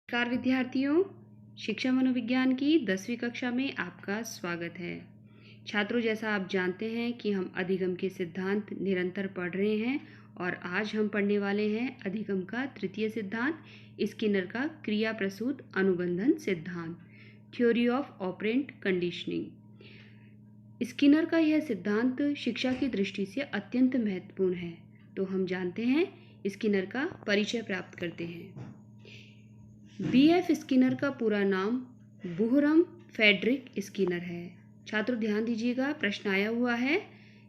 नमस्कार विद्यार्थियों, शिक्षा मनोविज्ञान की 10वीं कक्षा में आपका स्वागत है। छात्रों, जैसा आप जानते हैं कि हम अधिगम के सिद्धांत निरंतर पढ़ रहे हैं और आज हम पढ़ने वाले हैं अधिगम का तृतीय सिद्धांत, स्किनर का क्रिया प्रसूत अनुबंधन सिद्धांत, theory of operant conditioning. Skinner का यह सिद्धांत शिक्षा की दृष्टि से अत्यंत महत्वपूर्ण है। तो हम जानते हैं, स्किनर का परिचय प्राप्त करते हैं। बी.एफ. स्किनर का पूरा नाम बुहरम फेडरिक स्किनर है। छात्रों ध्यान दीजिएगा, प्रश्न आया हुआ है,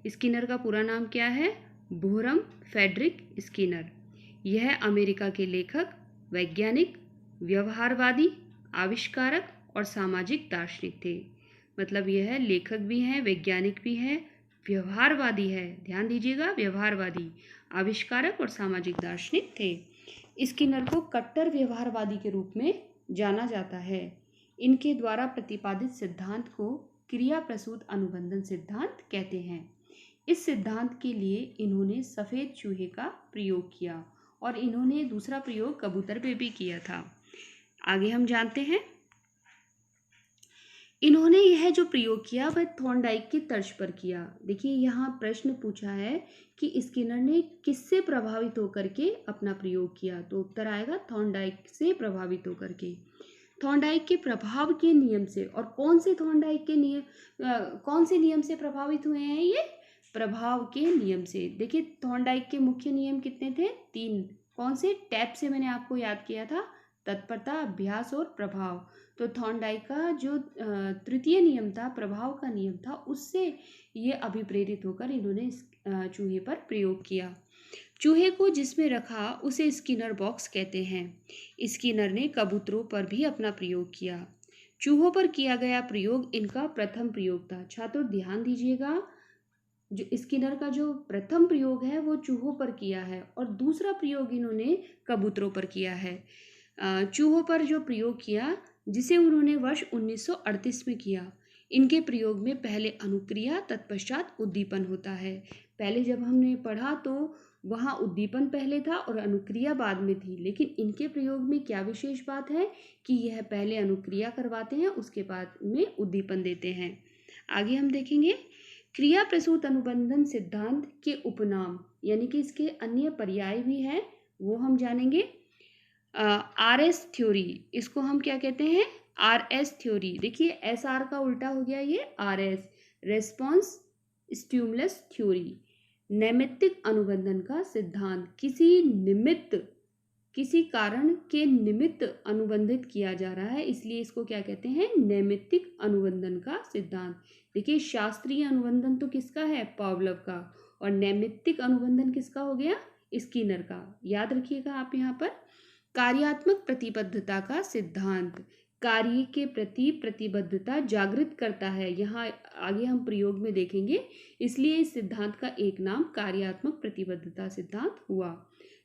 स्किनर का पूरा नाम क्या है? बुहरम फेडरिक स्किनर। यह अमेरिका के लेखक, वैज्ञानिक, व्यवहारवादी, आविष्कारक और सामाजिक दार्शनिक थे। मतलब यह लेखक भी हैं, वैज्ञानिक भी हैं, व्यवहारवादी है। ध्यान दीजिएगा, व्यवहारवादी, आविष्कारक और सामाजिक दार्शनिक थे। स्किनर को कट्टर व्यवहारवादी के रूप में जाना जाता है। इनके द्वारा प्रतिपादित सिद्धांत को क्रिया प्रसूत अनुबंधन सिद्धांत कहते हैं। इस सिद्धांत के लिए इन्होंने सफ़ेद चूहे का प्रयोग किया और इन्होंने दूसरा प्रयोग कबूतर पे भी किया था। आगे हम जानते हैं, इन्होंने यह जो प्रयोग किया वह थॉर्नडाइक की तर्ज पर किया। देखिए, यहाँ प्रश्न पूछा है कि स्किनर ने किससे प्रभावित होकर के अपना प्रयोग किया, तो उत्तर आएगा थॉर्नडाइक से प्रभावित होकर के। थॉर्नडाइक के प्रभाव के नियम से, और कौन से थॉर्नडाइक के नियम, कौन से नियम से प्रभावित हुए हैं ये? प्रभाव के नियम से। देखिए, थॉर्नडाइक के मुख्य नियम कितने थे? 3। कौन से? टैब से मैंने आपको याद किया था, तत्परता, अभ्यास और प्रभाव। तो थॉर्नडाइक का जो तृतीय नियम था, प्रभाव का नियम था, उससे ये अभिप्रेरित होकर इन्होंने इस चूहे पर प्रयोग किया। चूहे को जिसमें रखा उसे स्किनर बॉक्स कहते हैं। स्किनर ने कबूतरों पर भी अपना प्रयोग किया। चूहों पर किया गया प्रयोग इनका प्रथम प्रयोग था। छात्रों ध्यान दीजिएगा, जो स्किनर का जो प्रथम प्रयोग है वो चूहों पर किया है और दूसरा प्रयोग इन्होंने कबूतरों पर किया है। चूहों पर जो प्रयोग किया, जिसे उन्होंने वर्ष 1938 में किया, इनके प्रयोग में पहले अनुक्रिया तत्पश्चात उद्दीपन होता है। पहले जब हमने पढ़ा तो वहाँ उद्दीपन पहले था और अनुक्रिया बाद में थी, लेकिन इनके प्रयोग में क्या विशेष बात है कि यह पहले अनुक्रिया करवाते हैं, उसके बाद में उद्दीपन देते हैं। आगे हम देखेंगे, क्रिया प्रसूत अनुबंधन सिद्धांत के उपनाम यानी कि इसके अन्य पर्याय भी हैं, वो हम जानेंगे। RS थ्योरी, इसको हम क्या कहते हैं? RS theory. देखिए, SR का उल्टा हो गया ये RS, रेस्पॉन्स स्टिमुलस थ्योरी। नैमित्तिक अनुबंधन का सिद्धांत, किसी कारण के निमित्त अनुबंधित किया जा रहा है, इसलिए इसको क्या कहते हैं? नैमित्तिक अनुबंधन का सिद्धांत। देखिए, शास्त्रीय अनुबंधन तो किसका है? पावलोव का। और नैमित्तिक अनुबंधन किसका हो गया? स्किनर का। याद रखिएगा आप यहाँ पर। कार्यात्मक प्रतिबद्धता का सिद्धांत, कार्य के प्रति प्रतिबद्धता जागृत करता है। यहाँ आगे हम प्रयोग में देखेंगे, इसलिए इस सिद्धांत का एक नाम कार्यात्मक प्रतिबद्धता सिद्धांत हुआ।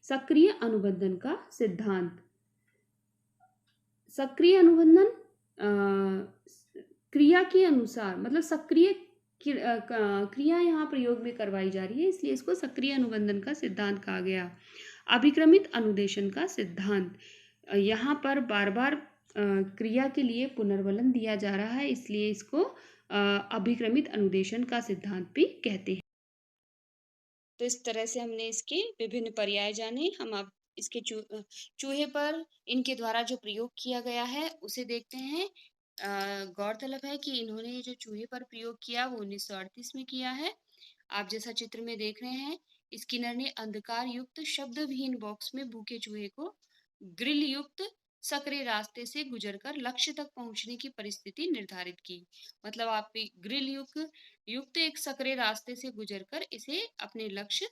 सक्रिय अनुबंधन का सिद्धांत, सक्रिय अनुबंधन क्रिया के अनुसार, मतलब सक्रिय क्रिया यहाँ प्रयोग में करवाई जा रही है, इसलिए इसको सक्रिय अनुबंधन का सिद्धांत कहा गया। अभिक्रमित अनुदेशन का सिद्धांत, यहाँ पर बार बार क्रिया के लिए पुनर्वलन दिया जा रहा है, इसलिए इसको अभिक्रमित अनुदेशन का सिद्धांत भी कहते हैं। तो इस तरह से हमने इसके विभिन्न पर्याय जाने। हम अब इसके चूहे पर इनके द्वारा जो प्रयोग किया गया है उसे देखते हैं। गौरतलब है कि इन्होंने जो चूहे पर प्रयोग किया वो 1938 में किया है। आप जैसा चित्र में देख रहे हैं, स्किनर ने अंधकार युक्त शब्दविहीन बॉक्स में भूखे चूहे को ग्रिल युक्त सकरे रास्ते से गुजरकर लक्ष्य तक पहुंचने की परिस्थिति निर्धारित की। मतलब आप ग्रिल युक्त एक सकरे रास्ते से गुजरकर इसे अपने लक्ष्य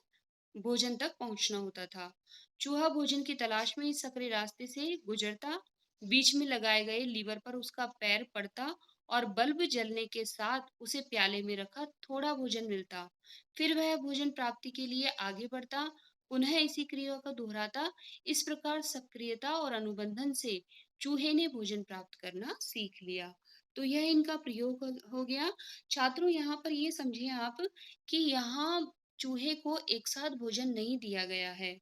भोजन तक पहुंचना होता था। चूहा भोजन की तलाश में इस सकरे रास्ते से गुजरता, बीच में लगाए गए लीवर पर उसका पैर पड़ता और बल्ब जलने के साथ उसे प्याले में रखा थोड़ा भोजन मिलता। फिर वह भोजन प्राप्ति के लिए आगे बढ़ता, पुनः इसी क्रिया को दोहराता। इस प्रकार सक्रियता और अनुबंधन से चूहे ने भोजन प्राप्त करना सीख लिया। तो यह इनका प्रयोग हो गया। छात्रों, यहाँ पर ये समझिए आप कि यहाँ चूहे को एक साथ भोजन नहीं दिया गया है।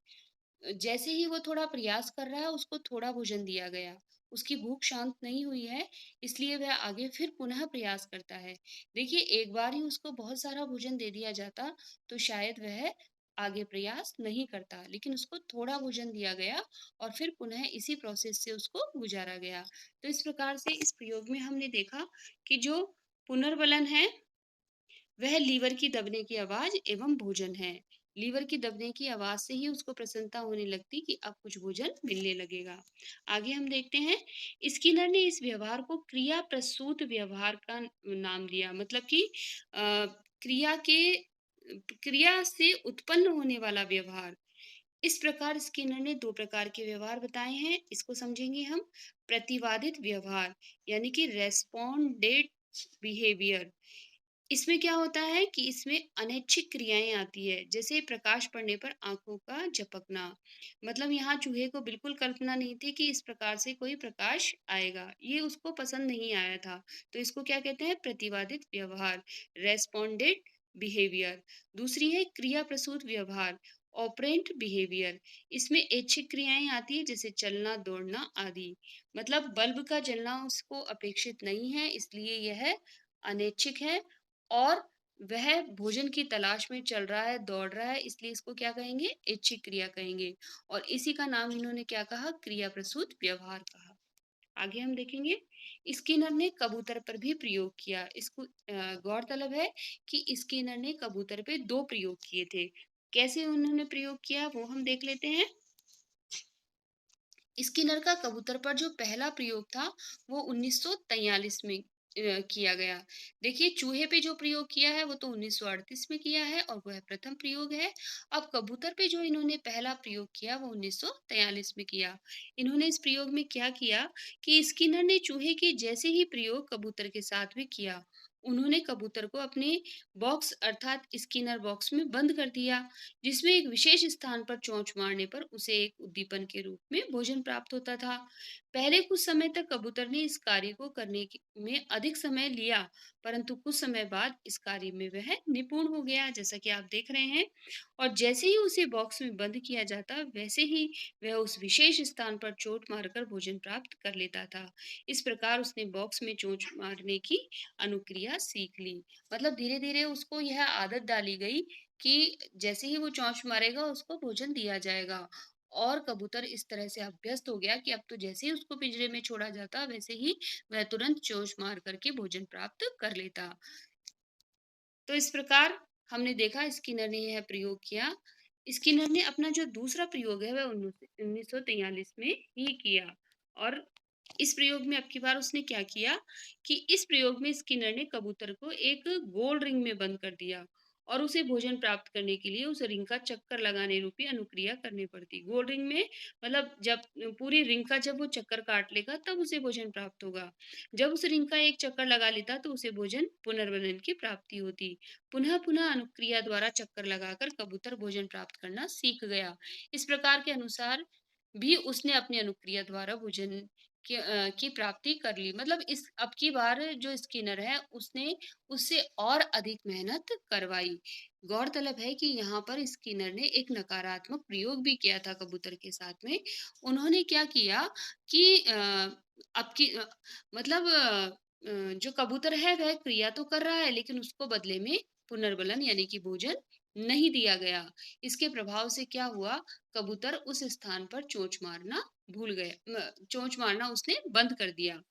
जैसे ही वो थोड़ा प्रयास कर रहा है, उसको थोड़ा भोजन दिया गया। उसकी भूख शांत नहीं हुई है, इसलिए वह आगे फिर पुनः प्रयास करता है। देखिए, एक बार ही उसको बहुत सारा भोजन दे दिया जाता, तो शायद वह आगे प्रयास नहीं करता, लेकिन उसको थोड़ा भोजन दिया गया और फिर पुनः इसी प्रोसेस से उसको गुजारा गया। तो इस प्रकार से इस प्रयोग में हमने देखा कि जो पुनर्बलन है, वह लीवर की दबने की आवाज एवं भोजन है। लीवर की दबने की आवाज से ही उसको प्रसन्नता होने लगती कि अब कुछ भोजन मिलने लगेगा। आगे हम देखते हैं, स्किनर ने इस व्यवहार को क्रिया प्रसूत व्यवहार का नाम दिया। मतलब कि क्रिया से उत्पन्न होने वाला व्यवहार। इस प्रकार स्किनर ने दो प्रकार के व्यवहार बताए हैं, इसको समझेंगे हम। प्रतिवादित व्यवहार, यानी कि रेस्पोंडेड बिहेवियर। इसमें क्या होता है कि इसमें अनैच्छिक क्रियाएं आती है, जैसे प्रकाश पड़ने पर आंखों का झपकना। मतलब यहाँ चूहे को बिल्कुल कल्पना नहीं थी कि इस प्रकार से कोई प्रकाश आएगा, ये उसको पसंद नहीं आया था। तो इसको क्या कहते हैं? प्रतिवादित व्यवहार, रेस्पोंडेड बिहेवियर। दूसरी है क्रिया प्रसूत व्यवहार, ऑपरेंट बिहेवियर। इसमें ऐच्छिक क्रियाएं आती है, जैसे चलना, दौड़ना आदि। मतलब बल्ब का जलना उसको अपेक्षित नहीं है, इसलिए यह अनैच्छिक है। और वह भोजन की तलाश में चल रहा है, दौड़ रहा है, इसलिए इसको क्या कहेंगे? ऐच्छिक क्रिया कहेंगे। और इसी का नाम इन्होंने क्या कहा? क्रिया प्रसूत व्यवहार कहा। आगे हम देखेंगे, स्किनर ने कबूतर पर भी प्रयोग किया। इसको गौरतलब है कि स्किनर ने कबूतर पे दो प्रयोग किए थे। कैसे उन्होंने प्रयोग किया वो हम देख लेते हैं। स्किनर का कबूतर पर जो पहला प्रयोग था, वो 1943 में किया गया। देखिए, चूहे पे जो प्रयोग किया है वो तो 1938 में किया है और वह प्रथम प्रयोग है। अब कबूतर पे जो इन्होंने पहला प्रयोग किया वो 1943 में किया। इन्होंने इस प्रयोग में क्या किया कि स्किनर ने चूहे के जैसे ही प्रयोग कबूतर के साथ भी किया। उन्होंने कबूतर को अपने बॉक्स अर्थात स्किनर बॉक्स में बंद कर दिया, जिसमें एक विशेष स्थान पर चोंच मारने पर उसे एक उद्दीपन के रूप में भोजन प्राप्त होता था। पहले कुछ समय तक कबूतर ने इस कार्य को में अधिक समय लिया, परंतु कुछ समय बाद इस कार्य में वह निपुण हो गया, जैसा कि आप देख रहे हैं। और जैसे ही उसे बॉक्स में बंद किया जाता, वैसे ही वह उस विशेष स्थान पर चोट मारकर भोजन प्राप्त कर लेता था। इस प्रकार उसने बॉक्स में चोंच मारने की अनुक्रिया सीख ली। मतलब धीरे धीरे उसको यह आदत डाली गई कि जैसे ही वो चोंच मारेगा उसको भोजन दिया जाएगा। और कबूतर इस तरह से अभ्यस्त हो गया कि अब तो जैसे ही उसको पिंजरे में छोड़ा जाता, वैसे ही वह तुरंत चोंच मार करके भोजन प्राप्त कर लेता। तो इस प्रकार हमने देखा स्किनर ने यह प्रयोग किया। स्किनर ने अपना जो दूसरा प्रयोग है वह 1943 में ही किया। और इस प्रयोग में अब की बार उसने क्या किया कि इस प्रयोग में स्किनर ने कबूतर को एक गोल रिंग में बंद कर दिया और उसे भोजन प्राप्त करने के लिए उस रिंग का चक्कर लगाने रूपी अनुक्रिया करनी पड़ती। गोल रिंग में मतलब जब पूरी रिंग का जब वो चक्कर काट लेगा तब उसे भोजन प्राप्त होगा। जब उस रिंग का एक चक्कर लगा लेता तो उसे भोजन पुनर्वनन की प्राप्ति होती। पुनः पुनः अनुक्रिया द्वारा चक्कर लगाकर कबूतर भोजन प्राप्त करना सीख गया। इस प्रकार के अनुसार भी उसने अपनी अनुक्रिया द्वारा भोजन की प्राप्ति कर ली। मतलब इस अब की बार जो स्किनर है उसने उससे और अधिक मेहनत करवाई। गौरतलब है कि यहाँ पर स्किनर ने एक नकारात्मक प्रयोग भी किया था कबूतर के साथ में। उन्होंने क्या किया कि अब की मतलब जो कबूतर है वह क्रिया तो कर रहा है, लेकिन उसको बदले में पुनर्बलन यानी कि भोजन नहीं दिया गया। इसके प्रभाव से क्या हुआ, कबूतर उस स्थान पर चोंच मारना भूल गया, चोंच मारना उसने बंद कर दिया।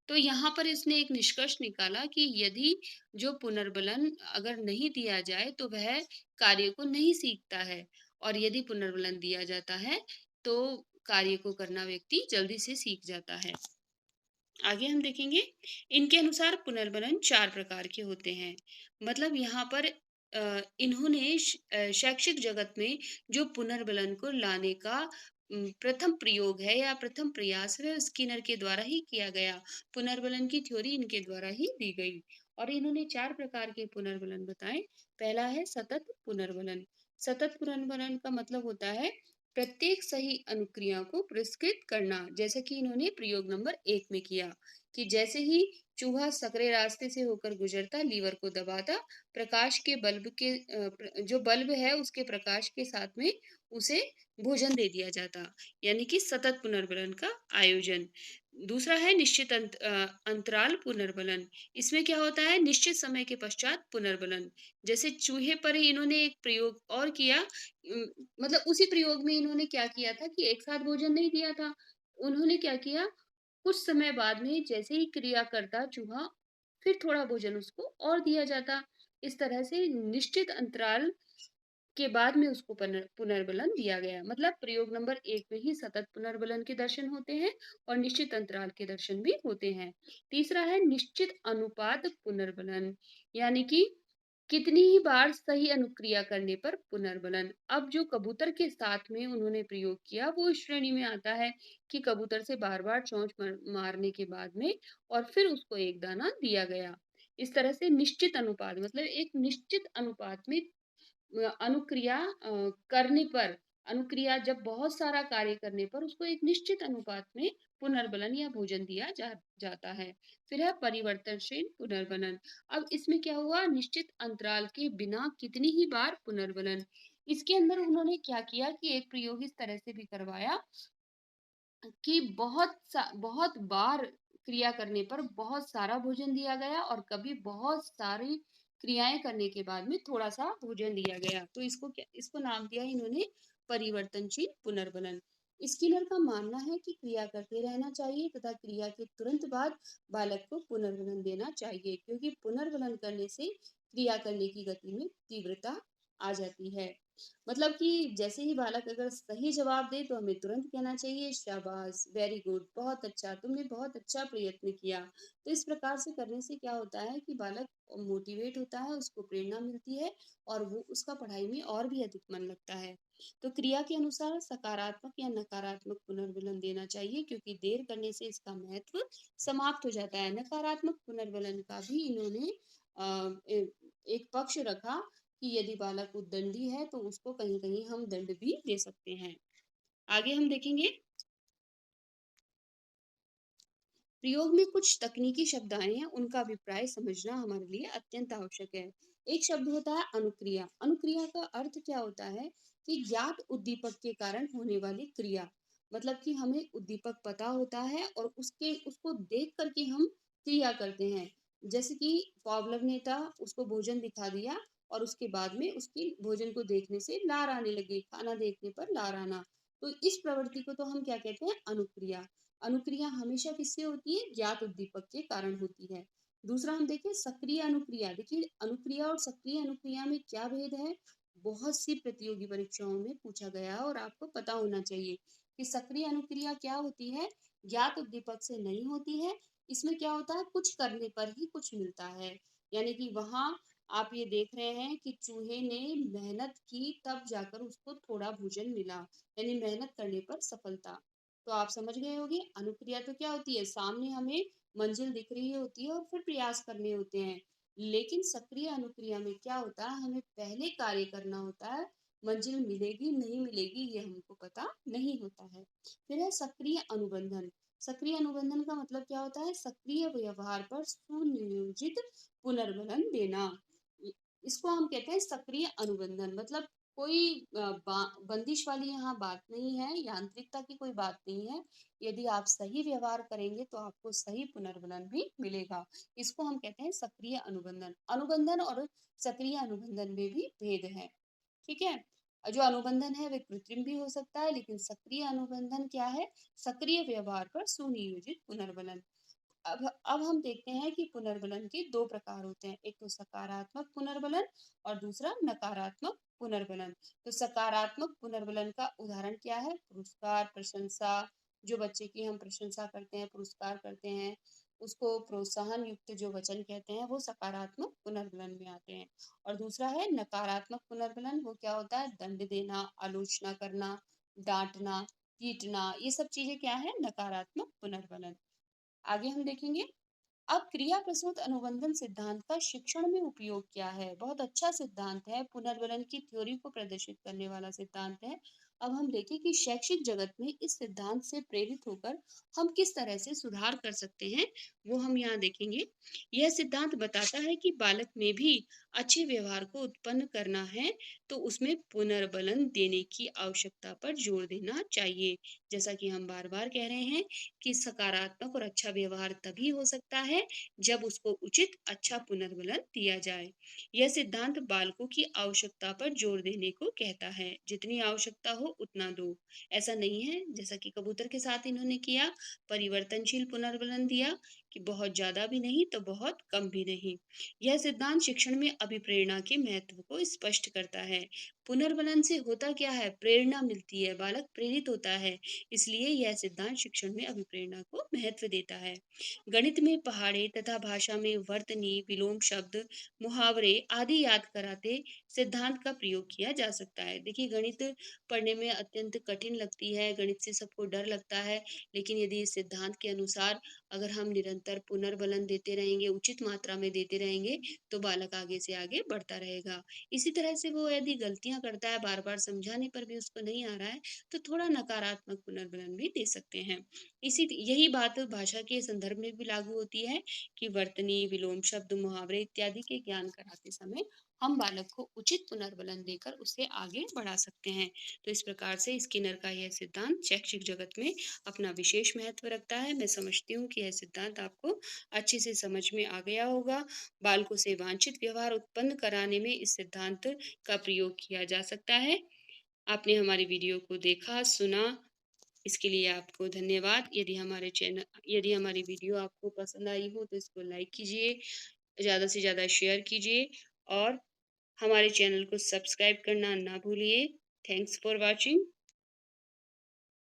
तो यहाँ पर इसने एक निष्कर्ष निकाला कि यदि जो पुनर्बलन अगर नहीं दिया जाए तो वह कार्य को नहीं सीखता है, और यदि पुनर्बलन दिया जाता है तो कार्य को करना व्यक्ति जल्दी से सीख जाता है। आगे हम देखेंगे, इनके अनुसार पुनर्बलन 4 प्रकार के होते हैं। मतलब यहाँ पर इन्होंने शैक्षिक जगत में जो पुनर्बलन को लाने का प्रथम प्रयोग है या प्रथम प्रयास है, वह स्किनर के द्वारा ही किया गया। पुनर्बलन की थ्योरी इनके द्वारा ही दी गई और इन्होंने 4 प्रकार के पुनर्बलन बताए। पहला है सतत पुनर्बलन। सतत पुनर्बलन का मतलब होता है प्रत्येक सही अनुक्रिया को पुरस्कृत करना, जैसा कि इन्होंने प्रयोग नंबर 1 में किया कि जैसे ही चूहा सकरे रास्ते से होकर गुजरता, लीवर को दबाता, प्रकाश के बल्ब के जो बल्ब है उसके प्रकाश के साथ में उसे भोजन दे दिया जाता, यानी कि सतत पुनर्बलन का आयोजन। दूसरा है निश्चित अंतराल पुनर्बलन। इसमें क्या होता है, निश्चित समय के पश्चात पुनर्बलन। जैसे चूहे पर ही इन्होंने एक प्रयोग और किया, मतलब उसी प्रयोग में इन्होंने क्या किया था कि एक साथ भोजन नहीं दिया था। उन्होंने क्या किया, कुछ समय बाद में जैसे ही क्रिया करता चूहा, फिर थोड़ा भोजन उसको और दिया जाता। इस तरह से निश्चित अंतराल के बाद में उसको पुनर्बलन दिया गया। मतलब प्रयोग नंबर 1 में ही सतत पुनर्बलन के दर्शन होते हैं और निश्चित अंतराल के दर्शन भी होते हैं। तीसरा है निश्चित अनुपात पुनर्बलन, यानी कि कितनी ही बार सही अनुक्रिया करने पर पुनर्बलन। अब जो कबूतर के साथ में उन्होंने प्रयोग किया वो इस श्रेणी में आता है कि कबूतर से बार-बार चोंच मारने के बाद में और फिर उसको एक दाना दिया गया। इस तरह से निश्चित अनुपात मतलब एक निश्चित अनुपात में अनुक्रिया करने पर, अनुक्रिया जब बहुत सारा कार्य करने पर उसको एक निश्चित अनुपात में पुनर्बलन या भोजन दिया जाता है। फिर है परिवर्तनशील पुनर्बलन। अब इसमें क्या हुआ, निश्चित अंतराल के बिना कितनी ही बार पुनर्बलन। इसके अंदर उन्होंने क्या किया कि एक प्रयोग इस तरह से भी करवाया कि बहुत बार क्रिया करने पर बहुत सारा भोजन दिया गया और कभी बहुत सारी क्रियाएं करने के बाद में थोड़ा सा भोजन दिया गया। तो इसको नाम दिया इन्होंने परिवर्तनशील पुनर्बलन। स्किनर का मानना है कि क्रिया करते रहना चाहिए तथा क्रिया के तुरंत बाद बालक को पुनर्बलन देना चाहिए, क्योंकि पुनर्बलन करने से क्रिया करने की गति में तीव्रता आ जाती है। मतलब कि जैसे ही बालक अगर सही जवाब दे तो हमें तुरंत कहना चाहिए शाबाश, वेरी गुड, बहुत अच्छा, तुमने बहुत अच्छा प्रयत्न किया। तो इस प्रकार से करने से क्या होता है कि बालक मोटिवेट होता है, उसको प्रेरणा मिलती है और वो उसका पढ़ाई में और भी अधिक मन लगता है। तो क्रिया के अनुसार सकारात्मक या नकारात्मक पुनर्बलन देना चाहिए, क्योंकि देर करने से इसका महत्व समाप्त हो जाता है। नकारात्मक पुनर्बलन का भी इन्होंने एक पक्ष रखा कि यदि बालक उद्दंडी है तो उसको कहीं कहीं हम दंड भी दे सकते हैं। आगे हम देखेंगे, प्रयोग में कुछ तकनीकी शब्द आए हैं, उनका अभिप्राय समझना हमारे लिए अत्यंत आवश्यक है। एक शब्द होता है अनुक्रिया। अनुक्रिया का अर्थ क्या होता है कि ज्ञात उद्दीपक के कारण होने वाली क्रिया। मतलब कि हमें उद्दीपक पता होता है और उसको देख करके हम क्रिया करते हैं। जैसे कि पावलव ने था, उसको भोजन दिखा दिया और उसके बाद में उसकी भोजन को देखने से लार आने लगी, खाना देखने पर लार आना। तो इस प्रवृत्ति को तो हम क्या कहते हैं, अनुक्रिया। अनुक्रिया हमेशा किससे होती है, ज्ञात उद्दीपक के कारण होती है। दूसरा हम देखें सक्रिय अनुक्रिया। देखिए अनुक्रिया और सक्रिय अनुक्रिया में क्या भेद है, बहुत सी प्रतियोगी परीक्षाओं में पूछा गया है और आपको पता होना चाहिए कि सक्रिय अनुक्रिया क्या होती है, ज्ञात उद्दीपक से नहीं होती है। इसमें क्या होता है, कुछ करने पर ही कुछ मिलता है। यानी कि वहां आप ये देख रहे हैं कि चूहे ने मेहनत की तब जाकर उसको थोड़ा भोजन मिला, यानी मेहनत करने पर सफलता। तो आप समझ गए होंगे अनुक्रिया तो क्या होती है, सामने हमें मंजिल दिख रही होती है और फिर प्रयास करने होते हैं। लेकिन सक्रिय अनुक्रिया में क्या होता है, हमें पहले कार्य करना होता है, मंजिल मिलेगी नहीं मिलेगी ये हमको पता नहीं होता है। फिर है सक्रिय अनुबंधन। सक्रिय अनुबंधन का मतलब क्या होता है, सक्रिय व्यवहार पर सुनियोजित पुनर्बलन देना। इसको हम कहते हैं सक्रिय अनुबंधन। मतलब कोई बंदिश वाली यहाँ बात नहीं है, यांत्रिकता की कोई बात नहीं है। यदि आप सही व्यवहार करेंगे तो आपको सही पुनर्बलन भी मिलेगा। इसको हम कहते हैं सक्रिय अनुबंधन। अनुबंधन और सक्रिय अनुबंधन में भी भेद है, ठीक है। जो अनुबंधन है वे कृत्रिम भी हो सकता है, लेकिन सक्रिय अनुबंधन क्या है, सक्रिय व्यवहार पर सुनियोजित पुनर्बलन। अब हम देखते हैं कि पुनर्बलन के दो प्रकार होते हैं, एक तो सकारात्मक पुनर्बलन और दूसरा नकारात्मक पुनर्बलन। तो सकारात्मक पुनर्बलन का उदाहरण क्या है, पुरस्कार, प्रशंसा। जो बच्चे की हम प्रशंसा करते हैं, पुरस्कार करते हैं, उसको प्रोत्साहन युक्त जो वचन कहते हैं वो सकारात्मक पुनर्बलन में आते हैं। और दूसरा है नकारात्मक पुनर्बलन। वो क्या होता है, दंड देना, आलोचना करना, डांटना, पीटना, ये सब चीजें क्या है, नकारात्मक पुनर्बलन। आगे हम देखेंगे, अब क्रिया प्रसूत अनुबंधन सिद्धांत का शिक्षण में उपयोग क्या है। बहुत अच्छा सिद्धांत है, पुनर्बलन की थ्योरी को प्रदर्शित करने वाला सिद्धांत है। अब हम देखें कि शैक्षिक जगत में इस सिद्धांत से प्रेरित होकर हम किस तरह से सुधार कर सकते हैं, वो हम यहाँ देखेंगे। यह सिद्धांत बताता है कि बालक में भी अच्छे व्यवहार को उत्पन्न करना है, तो उसमें पुनर्बलन देने की आवश्यकता पर जोर देना चाहिए। जैसा कि हम बार-बार कह रहे हैं कि सकारात्मक और अच्छा व्यवहार तभी हो सकता है, जब उसको उचित अच्छा पुनर्बलन दिया जाए। यह सिद्धांत बालकों की आवश्यकता पर जोर देने को कहता है, जितनी आवश्यकता हो उतना दो। ऐसा नहीं है जैसा कि कबूतर के साथ इन्होंने किया, परिवर्तनशील पुनर्बलन दिया कि बहुत ज्यादा भी नहीं तो बहुत कम भी नहीं। यह सिद्धांत शिक्षण में अभिप्रेरणा के महत्व को स्पष्ट करता है। पुनर्बलन से होता क्या है, प्रेरणा मिलती है, बालक प्रेरित होता है। इसलिए यह सिद्धांत शिक्षण में अभिप्रेरणा को महत्व देता है। गणित में पहाड़े तथा भाषा में वर्तनी, विलोम शब्द, मुहावरे आदि याद कराते सिद्धांत का प्रयोग किया जा सकता है। देखिए, गणित पढ़ने में अत्यंत कठिन लगती है, गणित से सबको डर लगता है, लेकिन यदि इस सिद्धांत के अनुसार अगर हम निरंतर पुनर्बलन देते रहेंगे, उचित मात्रा में देते रहेंगे, तो बालक आगे से आगे बढ़ता रहेगा। इसी तरह से वो यदि गलतियां करता है, बार बार समझाने पर भी उसको नहीं आ रहा है, तो थोड़ा नकारात्मक पुनर्बलन भी दे सकते हैं। इसी यही बात भाषा के संदर्भ में भी लागू होती है कि वर्तनी, विलोम शब्द, मुहावरे इत्यादि के ज्ञान कराते समय हम बालक को उचित पुनर्बलन देकर उसे आगे बढ़ा सकते हैं। तो इस प्रकार से स्किनर का यह सिद्धांत शैक्षिक जगत में अपना विशेष महत्व रखता है। मैं समझती हूँ कि यह सिद्धांत आपको अच्छे से समझ में आ गया होगा। बालकों से वांछित व्यवहार उत्पन्न कराने में इस सिद्धांत का प्रयोग किया जा सकता है। आपने हमारी वीडियो को देखा, सुना, इसके लिए आपको धन्यवाद। यदि हमारी वीडियो आपको पसंद आई हो तो इसको लाइक कीजिए, ज़्यादा से ज़्यादा शेयर कीजिए और हमारे चैनल को सब्सक्राइब करना ना भूलिए। Thanks for watching.